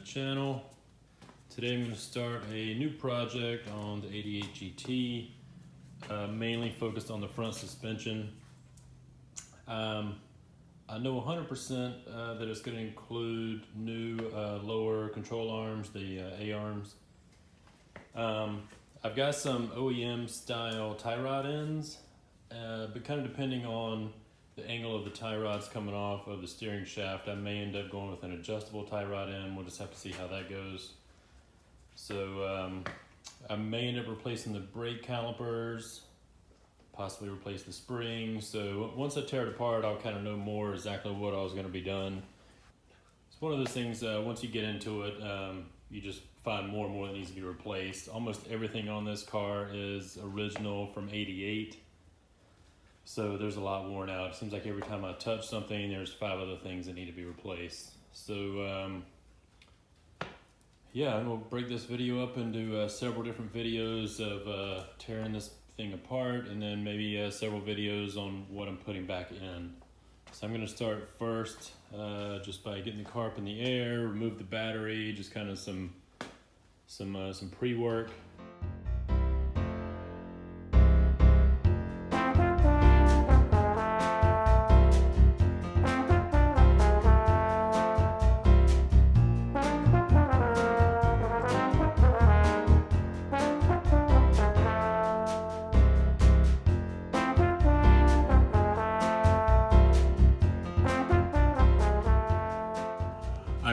channel. Today I'm going to start a new project on the 88 GT, mainly focused on the front suspension. I know 100% that it's going to include new lower control arms, the A-arms. I've got some OEM style tie rod ends, but kind of depending on the angle of the tie rods coming off of the steering shaft, I may end up going with an adjustable tie rod end. We'll just have to see how that goes. So I may end up replacing the brake calipers, possibly replace the springs. So once I tear it apart, I'll kind of know more exactly what I was going to be done. It's one of those things, once you get into it, you just find more and more that needs to be replaced. Almost everything on this car is original from 88. So there's a lot worn out. It seems like every time I touch something, there's 5 other things that need to be replaced. So yeah, we'll break this video up into several different videos of tearing this thing apart, and then maybe several videos on what I'm putting back in. So I'm gonna start first just by getting the car up in the air, remove the battery, just kind of some pre-work.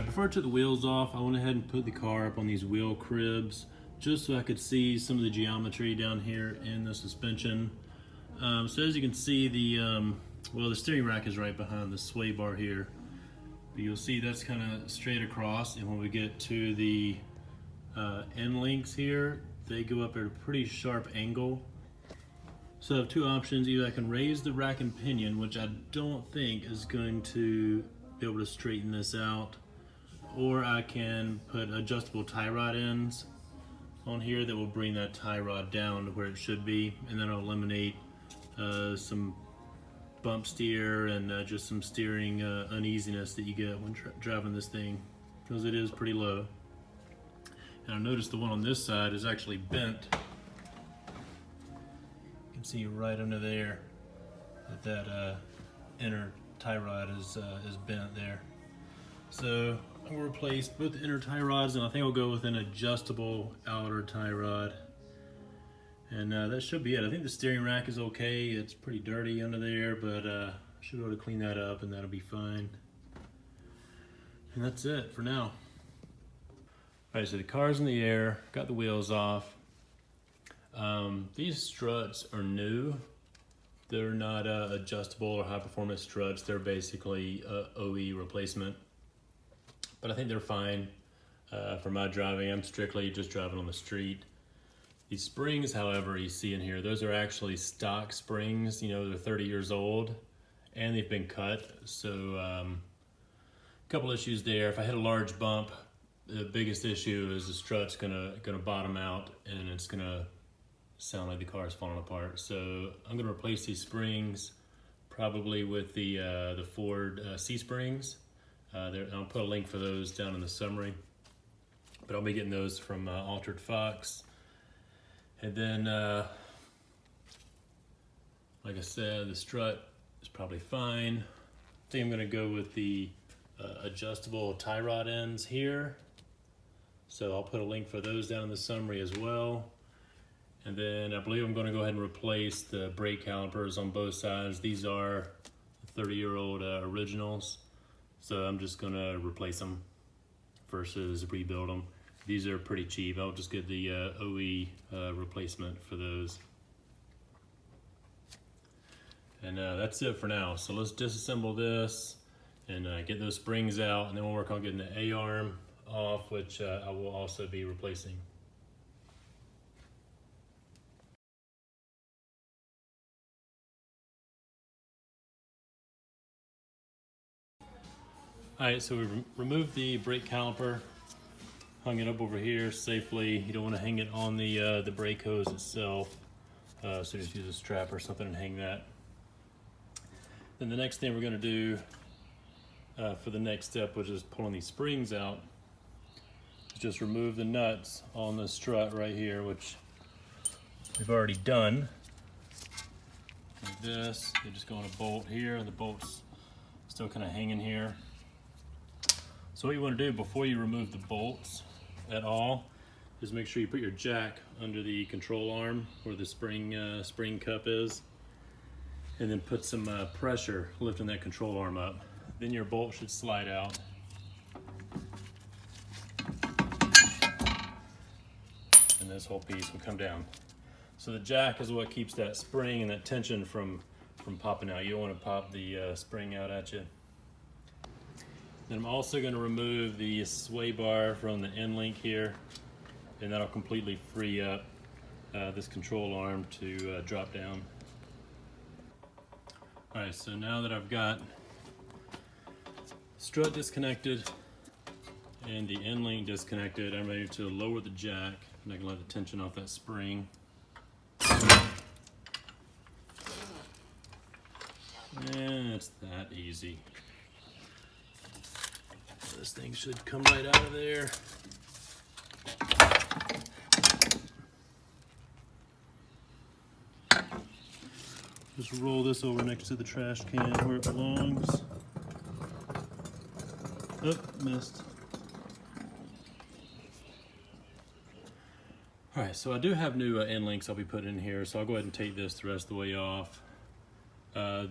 Before I took the wheels off, I went ahead and put the car up on these wheel cribs just so I could see some of the geometry down here in the suspension. So as you can see, the steering rack is right behind the sway bar here. But you'll see that's kind of straight across, and when we get to the end links here, they go up at a pretty sharp angle. So I have 2 options. Either I can raise the rack and pinion, which I don't think is going to be able to straighten this out, or I can put adjustable tie rod ends on here that will bring that tie rod down to where it should be, and then I'll eliminate some bump steer and just some steering uneasiness that you get when driving this thing, because it is pretty low. And I noticed the one on this side is actually bent. You can see right under there that inner tie rod is bent there. So I'm going to replace both the inner tie rods, and I think I'll go with an adjustable outer tie rod. And that should be it. I think the steering rack is okay. It's pretty dirty under there, but I should be able to clean that up and that'll be fine. And that's it for now. Alright, so the car's in the air, got the wheels off. These struts are new. They're not adjustable or high performance struts. They're basically OE replacement. But I think they're fine for my driving. I'm strictly just driving on the street. These springs, however, you see in here, those are actually stock springs. You know, they're 30 years old and they've been cut. So a couple issues there. If I hit a large bump, the biggest issue is the strut's gonna bottom out, and it's gonna sound like the car is falling apart. So I'm gonna replace these springs probably with the Ford C springs. I'll put a link for those down in the summary, but I'll be getting those from Altered Fox. And then, like I said, the strut is probably fine. I think I'm gonna go with the adjustable tie rod ends here. So I'll put a link for those down in the summary as well. And then I believe I'm gonna go ahead and replace the brake calipers on both sides. These are 30-year-old originals. So I'm just gonna replace them versus rebuild them. These are pretty cheap. I'll just get the OE replacement for those. And that's it for now. So let's disassemble this and get those springs out, and then we'll work on getting the A-arm off, which I will also be replacing. Alright, so we removed the brake caliper, hung it up over here safely. You don't want to hang it on the brake hose itself, so just use a strap or something and hang that. Then the next thing we're going to do for the next step, which is pulling these springs out, is just remove the nuts on the strut right here, which we've already done. Like this, they just go on a bolt here, and the bolt's still kind of hanging here. So what you want to do before you remove the bolts at all is make sure you put your jack under the control arm where the spring cup is, and then put some pressure lifting that control arm up. Then your bolt should slide out. And this whole piece will come down. So the jack is what keeps that spring and that tension from popping out. You don't want to pop the spring out at you. Then I'm also going to remove the sway bar from the end link here, and that'll completely free up this control arm to drop down. Alright, so now that I've got strut disconnected and the end link disconnected, I'm ready to lower the jack, and I can let the tension off that spring. And it's that easy. This thing should come right out of there. Just roll this over next to the trash can where it belongs. Oh, missed. Alright, so I do have new end links I'll be putting in here, so I'll go ahead and take this the rest of the way off. I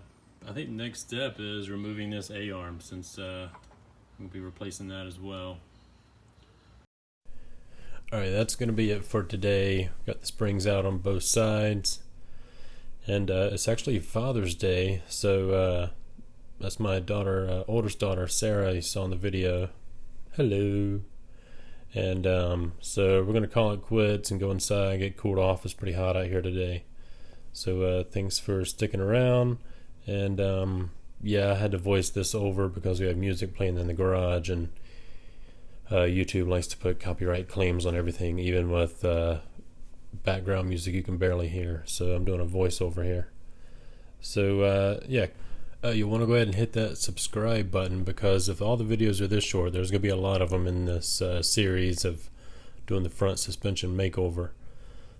think the next step is removing this A-arm, since we'll be replacing that as well. Alright, that's going to be it for today. Got the springs out on both sides. And it's actually Father's Day, so that's my daughter, oldest daughter, Sarah, you saw in the video. Hello. And so we're going to call it quits and go inside, get cooled off. It's pretty hot out here today. So thanks for sticking around. And yeah, I had to voice this over because we have music playing in the garage, and YouTube likes to put copyright claims on everything, even with background music you can barely hear. So I'm doing a voiceover here. So yeah, you want to go ahead and hit that subscribe button, because if all the videos are this short, there's going to be a lot of them in this series of doing the front suspension makeover.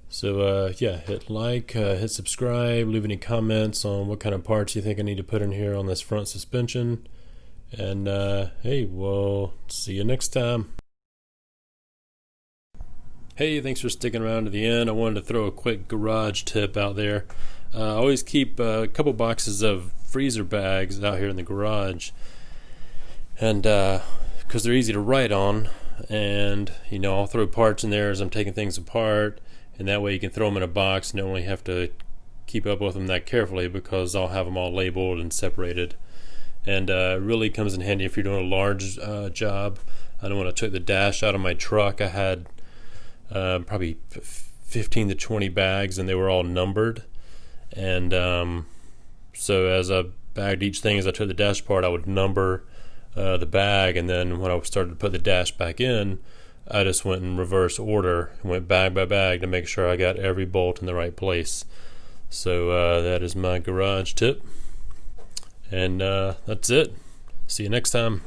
So yeah, hit like, hit subscribe, leave any comments on what kind of parts you think I need to put in here on this front suspension. And hey, we'll see you next time. Hey, thanks for sticking around to the end. I wanted to throw a quick garage tip out there. I always keep a couple boxes of freezer bags out here in the garage, and because they're easy to write on, and you know, I'll throw parts in there as I'm taking things apart, and that way you can throw them in a box and don't really have to keep up with them that carefully, because I'll have them all labeled and separated. And it really comes in handy if you're doing a large job. I know when I took the dash out of my truck, I had probably 15 to 20 bags, and they were all numbered. And so as I bagged each thing, as I took the dash apart, I would number the bag, and then when I started to put the dash back in, I just went in reverse order and went bag by bag to make sure I got every bolt in the right place. So that is my garage tip, and that's it. See you next time.